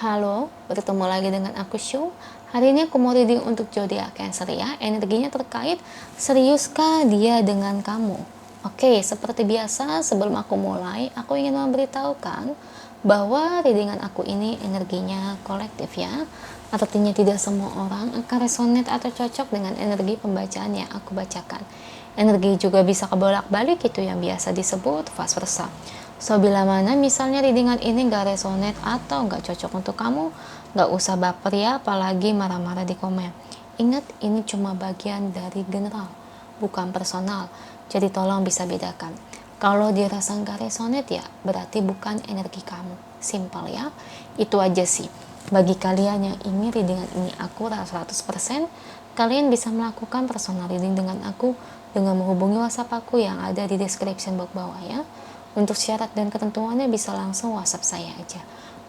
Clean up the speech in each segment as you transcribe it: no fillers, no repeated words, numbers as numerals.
Halo, bertemu lagi dengan aku Shu. Hari ini aku mau reading untuk zodiak Cancer ya. Energinya terkait seriuskah dia dengan kamu? Oke, seperti biasa sebelum aku mulai, aku ingin memberitahukan bahwa readingan aku ini energinya kolektif ya. Artinya tidak semua orang akan resonate atau cocok dengan energi pembacaan yang aku bacakan. Energi juga bisa kebolak-balik, itu yang biasa disebut vice versa. So, bila mana misalnya readingan ini gak resonate atau gak cocok untuk kamu, gak usah baper ya, apalagi marah-marah di komen. Ingat, ini cuma bagian dari general, bukan personal. Jadi tolong bisa bedakan. Kalau dirasa gak resonate ya, berarti bukan energi kamu. Simple ya. Itu aja sih. Bagi kalian yang ingin readingan ini akurat 100%, kalian bisa melakukan personal reading dengan aku dengan menghubungi WhatsApp aku yang ada di description box bawah ya. Untuk syarat dan ketentuannya bisa langsung WhatsApp saya aja.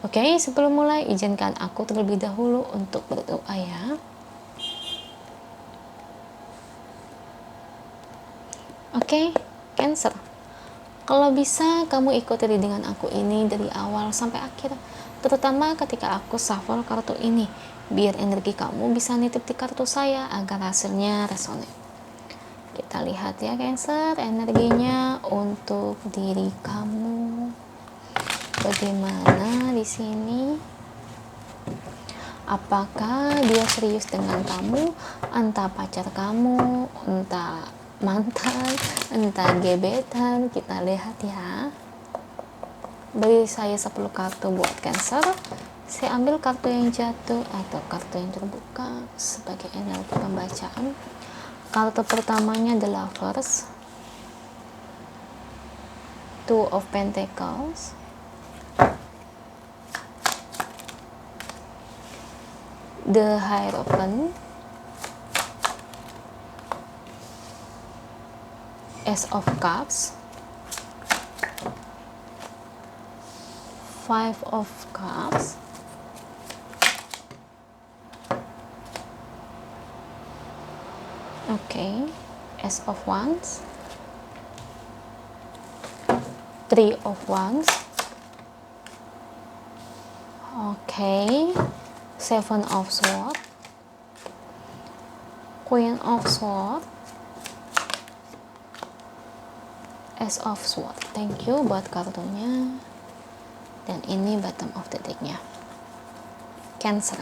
Oke, sebelum mulai izinkan aku terlebih dahulu untuk berdoa ya. Oke, Cancer. Kalau bisa kamu ikuti readingan aku ini dari awal sampai akhir, terutama ketika aku shuffle kartu ini, biar energi kamu bisa nitip di kartu saya agar hasilnya resonate. Kita lihat ya Cancer, energinya untuk diri kamu. Bagaimana di sini? Apakah dia serius dengan kamu? Entah pacar kamu, entah mantan, entah gebetan. Kita lihat ya. Beri saya 10 kartu buat Cancer. Saya ambil kartu yang jatuh atau kartu yang terbuka sebagai energi pembacaan. Kartu pertamanya The Lovers, Two of Pentacles, The Hierophant, Ace of Cups, Five of Cups, okay, Ace of Wands, Three of Wands, okay, Seven of Swords, Queen of Swords, Ace of Swords. Thank you buat kartunya. Dan ini bottom of the decknya. Cancer.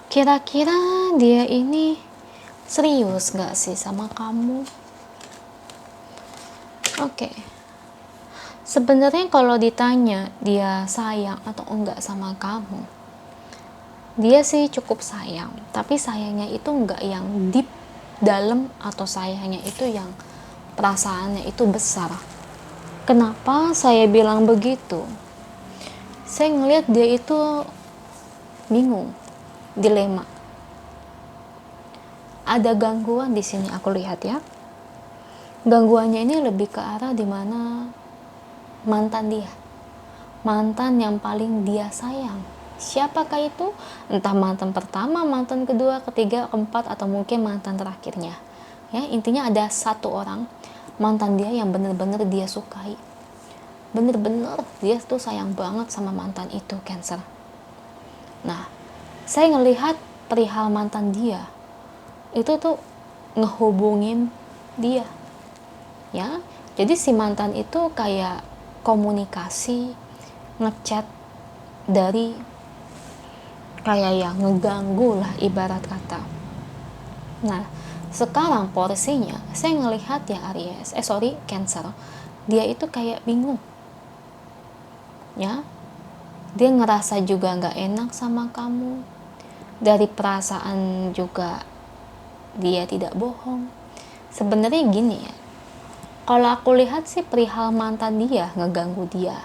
Kira-kira dia ini serius gak sih sama kamu? Oke. Sebenarnya kalau ditanya dia sayang atau enggak sama kamu, dia sih cukup sayang. Tapi sayangnya itu enggak yang deep dalam, atau sayangnya itu yang perasaannya itu besar. Kenapa saya bilang begitu? Saya ngelihat dia itu bingung, dilema. Ada gangguan di sini aku lihat ya. Gangguannya ini lebih ke arah dimana mantan dia, mantan yang paling dia sayang. Siapakah itu? Entah mantan pertama, mantan kedua, ketiga, keempat, atau mungkin mantan terakhirnya. Ya, intinya ada satu orang mantan dia yang benar-benar dia sukai, benar-benar dia tuh sayang banget sama mantan itu, Cancer. Nah, saya ngelihat perihal mantan dia itu tuh ngehubungin dia ya. Jadi si mantan itu kayak komunikasi, ngechat dari kayak yang ngeganggu lah ibarat kata. Nah, sekarang porsinya saya ngelihat ya Cancer, dia itu kayak bingung ya. Dia ngerasa juga gak enak sama kamu. Dari perasaan juga dia tidak bohong. Sebenarnya gini ya, kalau aku lihat sih perihal mantan dia ngeganggu dia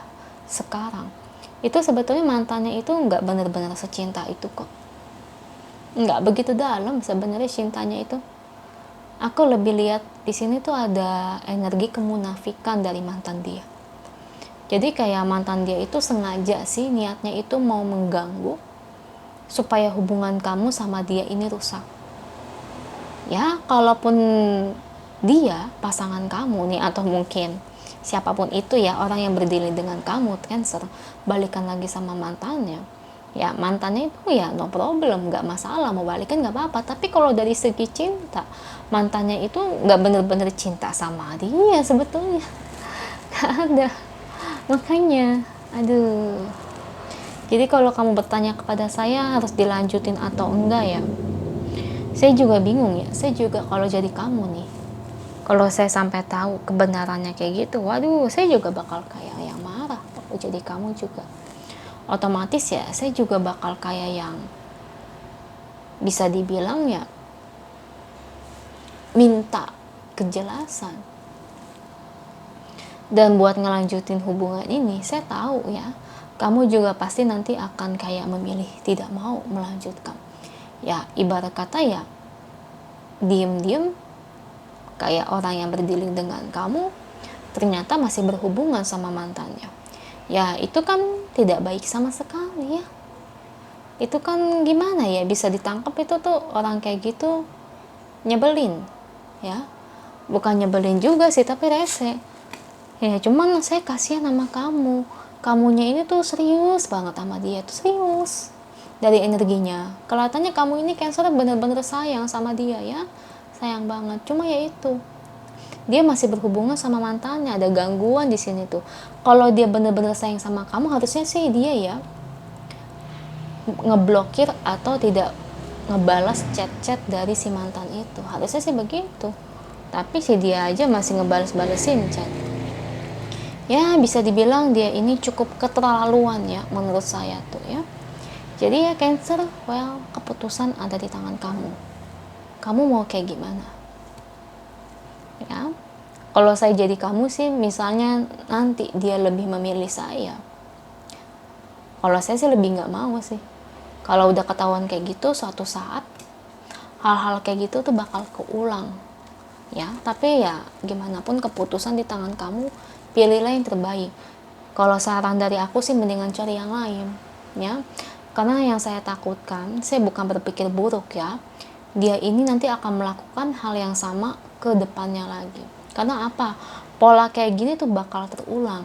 sekarang, itu sebetulnya mantannya itu nggak benar-benar secinta itu kok. Nggak begitu dalam sebenarnya cintanya itu. Aku lebih lihat di sini tuh ada energi kemunafikan dari mantan dia. Jadi kayak mantan dia itu sengaja sih niatnya itu mau mengganggu supaya hubungan kamu sama dia ini rusak. Ya, kalaupun dia pasangan kamu nih, atau mungkin siapapun itu ya, orang yang berdiri dengan kamu Cancer, balikan lagi sama mantannya, ya mantannya itu ya no problem, nggak masalah, mau balikan nggak apa-apa. Tapi kalau dari segi cinta, mantannya itu nggak bener-bener cinta sama dia sebetulnya, nggak ada. Makanya aduh, jadi kalau kamu bertanya kepada saya harus dilanjutin atau enggak ya, saya juga bingung ya. Saya juga kalau jadi kamu nih, kalau saya sampai tahu kebenarannya kayak gitu, waduh, saya juga bakal kayak yang marah. Kalau jadi kamu juga, otomatis ya, saya juga bakal kayak yang bisa dibilang ya, minta kejelasan. Dan buat ngelanjutin hubungan ini, saya tahu ya, kamu juga pasti nanti akan kayak memilih tidak mau melanjutkan. Ya, ibarat kata ya, diem-diem kayak orang yang berdealing dengan kamu ternyata masih berhubungan sama mantannya. Ya itu kan tidak baik sama sekali ya. Itu kan gimana ya, bisa ditangkap itu tuh orang kayak gitu, nyebelin ya. Bukan nyebelin juga sih, tapi rese ya. Cuman saya kasihan sama kamu, kamunya ini tuh serius banget sama dia, tuh serius. Dari energinya kelihatannya kamu ini Cancer bener-bener sayang sama dia ya, sayang banget. Cuma ya itu, dia masih berhubungan sama mantannya, ada gangguan di sini tuh. Kalau dia bener-bener sayang sama kamu, harusnya sih dia ya ngeblokir atau tidak ngebalas chat-chat dari si mantan itu, harusnya sih begitu. Tapi si dia aja masih ngebales-balesin chat. Ya bisa dibilang dia ini cukup keterlaluan ya menurut saya tuh ya. Jadi ya Cancer, well, keputusan ada di tangan kamu. Kamu mau kayak gimana? Ya, kalau saya jadi kamu sih, misalnya nanti dia lebih memilih saya, kalau saya sih lebih nggak mau sih. Kalau udah ketahuan kayak gitu, suatu saat hal-hal kayak gitu tuh bakal keulang ya. Tapi ya gimana pun keputusan di tangan kamu, pilihlah yang terbaik. Kalau saran dari aku sih mendingan cari yang lain ya, karena yang saya takutkan, saya bukan berpikir buruk ya, dia ini nanti akan melakukan hal yang sama ke depannya lagi. Karena apa? Pola kayak gini tuh bakal terulang.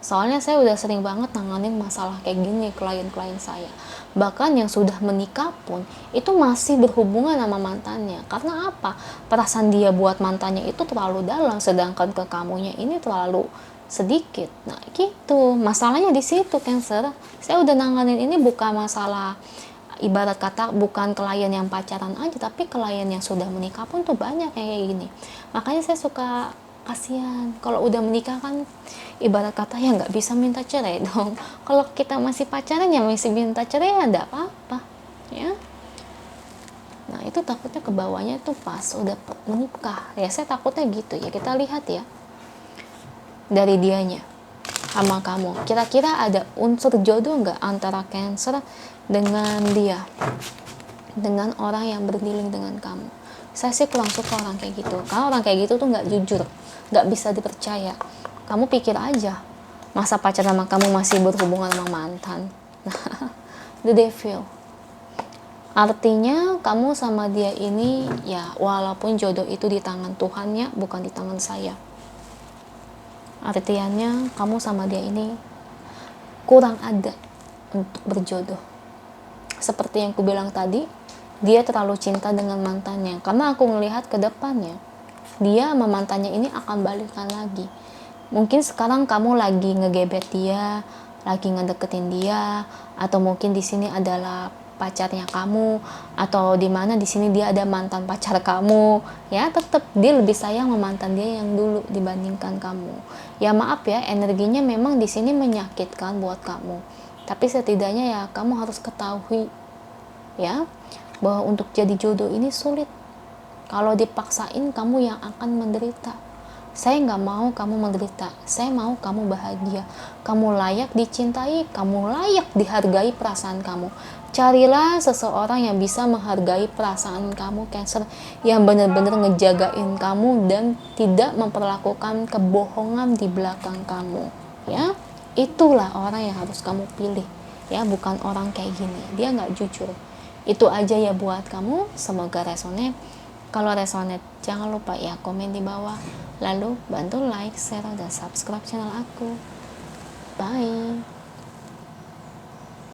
Soalnya saya udah sering banget nanganin masalah kayak gini klien-klien saya. Bahkan yang sudah menikah pun itu masih berhubungan sama mantannya. Karena apa? Perasaan dia buat mantannya itu terlalu dalam, sedangkan ke kamunya ini terlalu sedikit. Nah gitu, masalahnya di situ Cancer. Saya udah nanganin ini bukan masalah, ibarat kata bukan klien yang pacaran aja, tapi klien yang sudah menikah pun tuh banyak kayak gini. Makanya saya suka kasihan, kalau udah menikah kan ibarat kata ya nggak bisa minta cerai dong. Kalau kita masih pacaran ya masih minta cerai ya nggak apa-apa ya. Nah itu takutnya kebawahnya tuh pas udah menikah ya, saya takutnya gitu ya. Kita lihat ya dari dianya sama kamu, kira-kira ada unsur jodoh nggak antara Cancer dengan dia, dengan orang yang berdealing dengan kamu. Saya sih kurang suka orang kayak gitu, karena orang kayak gitu tuh nggak jujur, nggak bisa dipercaya. Kamu pikir aja, masa pacaran sama kamu masih berhubungan sama mantan. The devil. Artinya kamu sama dia ini ya, walaupun jodoh itu di tangan Tuhan ya, bukan di tangan saya. Artinya kamu sama dia ini kurang ada untuk berjodoh. Seperti yang aku bilang tadi, dia terlalu cinta dengan mantannya. Karena aku ngelihat ke depannya, dia sama mantannya ini akan balikan lagi. Mungkin sekarang kamu lagi ngegebet dia, lagi ngedeketin dia, atau mungkin di sini adalah pacarnya kamu, atau di mana di sini dia ada mantan pacar kamu ya. Tetap dia lebih sayang sama mantan dia yang dulu dibandingkan kamu ya. Maaf ya, energinya memang di sini menyakitkan buat kamu, tapi setidaknya ya kamu harus ketahui ya, bahwa untuk jadi jodoh ini sulit. Kalau dipaksain kamu yang akan menderita. Saya nggak mau kamu menderita, saya mau kamu bahagia. Kamu layak dicintai, kamu layak dihargai perasaan kamu. Carilah seseorang yang bisa menghargai perasaan kamu Cancer, yang benar-benar ngejagain kamu dan tidak memperlakukan kebohongan di belakang kamu ya. Itulah orang yang harus kamu pilih ya, bukan orang kayak gini, dia nggak jujur. Itu aja ya buat kamu, semoga resonate. Kalau resonate, jangan lupa ya komen di bawah. Lalu bantu like, share, dan subscribe channel aku. Bye.